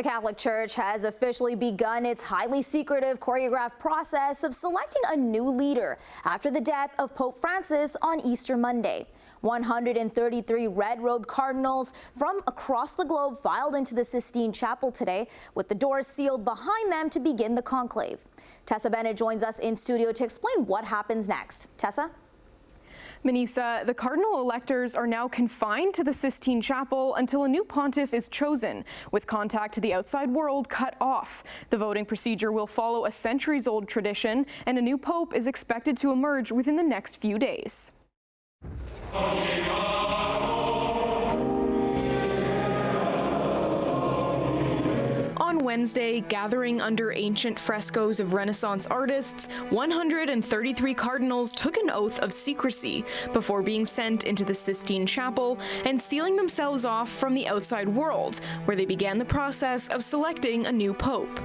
The Catholic Church has officially begun its highly secretive, choreographed process of selecting a new leader after the death of Pope Francis on Easter Monday. 133 red-robed cardinals from across the globe filed into the Sistine Chapel today, with the doors sealed behind them to begin the conclave. Tessa Bennett joins us in studio to explain what happens next. Tessa? Manisa, the Cardinal-electors are now confined to the Sistine Chapel until a new pontiff is chosen, with contact to the outside world cut off. The voting procedure will follow a centuries-old tradition, and a new pope is expected to emerge within the next few days. On Wednesday, gathering under ancient frescoes of Renaissance artists, 133 cardinals took an oath of secrecy before being sent into the Sistine Chapel and sealing themselves off from the outside world, where they began the process of selecting a new pope.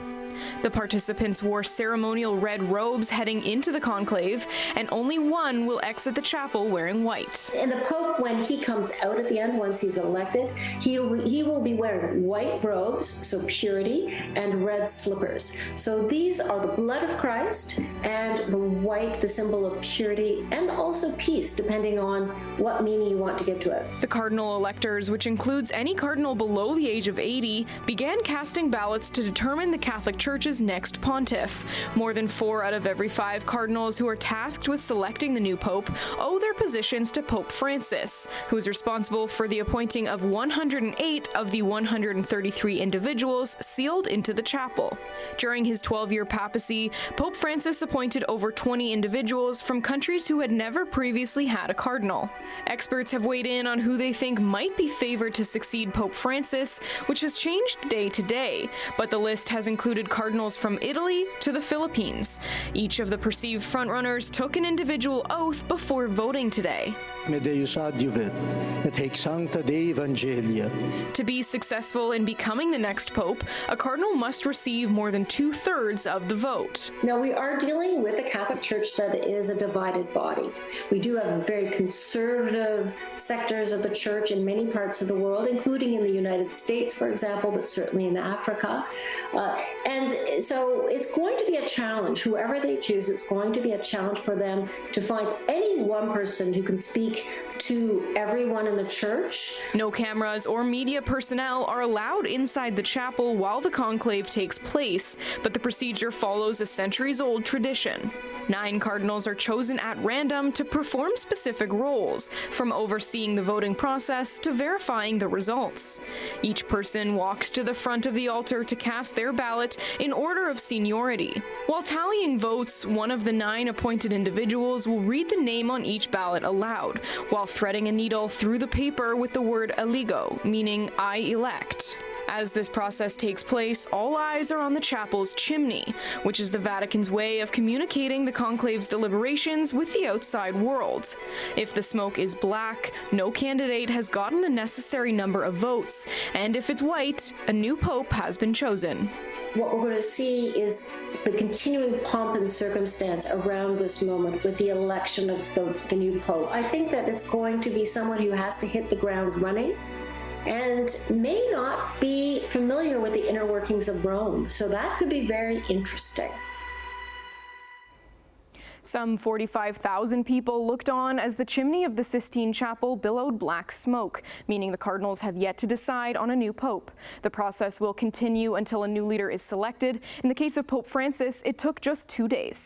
The participants wore ceremonial red robes heading into the conclave, and only one will exit the chapel wearing white. And the Pope, when he comes out at the end, once he's elected, he will be wearing white robes, so purity, and red slippers. So these are the blood of Christ, and the white, the symbol of purity, and also peace, depending on what meaning you want to give to it. The Cardinal-electors, which includes any cardinal below the age of 80, began casting ballots to determine the Catholic Church's next pontiff. More than 4 out of every 5 cardinals who are tasked with selecting the new pope owe their positions to Pope Francis, who is responsible for the appointing of 108 of the 133 individuals sealed into the chapel. During his 12-year papacy, Pope Francis appointed over 20 individuals from countries who had never previously had a cardinal. Experts have weighed in on who they think might be favored to succeed Pope Francis, which has changed day to day, but the list has included cardinals from Italy to the Philippines. Each of the perceived frontrunners took an individual oath before voting today. Me Deus adjuvet, et haec sancta Dei Evangelia. To be successful in becoming the next pope, a cardinal must receive more than 2/3 of the vote. Now, we are dealing with a Catholic Church that is a divided body. We do have very conservative sectors of the Church in many parts of the world, including in the United States, for example, but certainly in Africa. And so it's going to be a challenge. Whoever they choose, it's going to be a challenge for them to find any one person who can speak to everyone in the church. No cameras or media personnel are allowed inside the chapel while the conclave takes place, but the procedure follows a centuries-old tradition. 9 cardinals are chosen at random to perform specific roles, from overseeing the voting process to verifying the results. Each person walks to the front of the altar to cast their ballot in order of seniority. While tallying votes, one of the 9 appointed individuals will read the name on each ballot aloud, while threading a needle through the paper with the word eligo, meaning I elect. As this process takes place, all eyes are on the chapel's chimney, which is the Vatican's way of communicating the conclave's deliberations with the outside world. If the smoke is black, no candidate has gotten the necessary number of votes, and if it's white, a new pope has been chosen. What we're going to see is the continuing pomp and circumstance around this moment with the election of the new pope. I think that it's going to be someone who has to hit the ground running and may not be familiar with the inner workings of Rome. So that could be very interesting. Some 45,000 people looked on as the chimney of the Sistine Chapel billowed black smoke, meaning the cardinals have yet to decide on a new pope. The process will continue until a new leader is selected. In the case of Pope Francis, it took just 2 days.